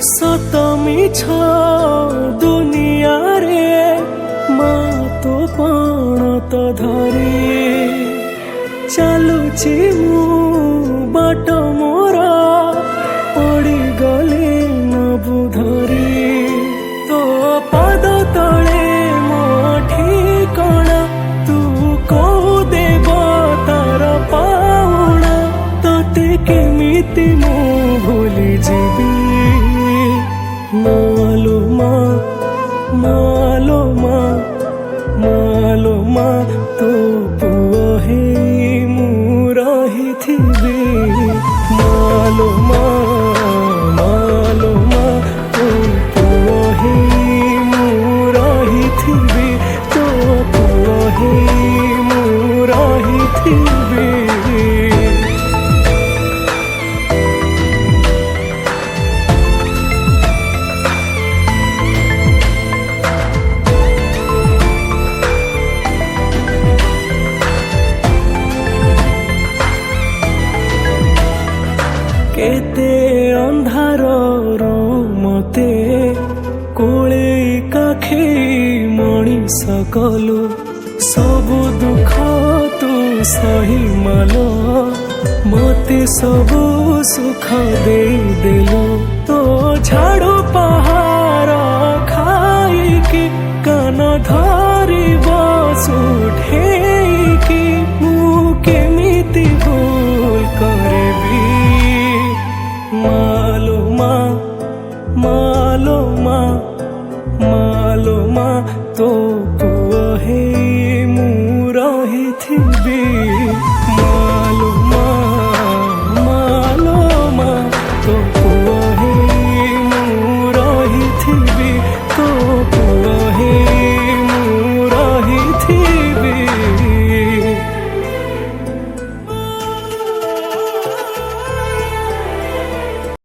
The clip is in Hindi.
सत मिछ दुनिया रे माँ तो पण तो धरी चलुची मु बाट मोरा पड़ी गली न बुधरी तो पाद तले मो ठिकଣା तू को देव तार पाउणा तोते केमिति मु भूली जीवी मालो माँ मालो माँ मालो माँ तो पुओ हे मु रहिथिबी मालो माँ मालो माँ तो पुओ हे मु रहिथिबी तो पुओ हे मु रहिथिबी केते अंधार मते कोले काखे मणिष कलु सबु दुख तू सही मालो मते सबु सुख दे देलु।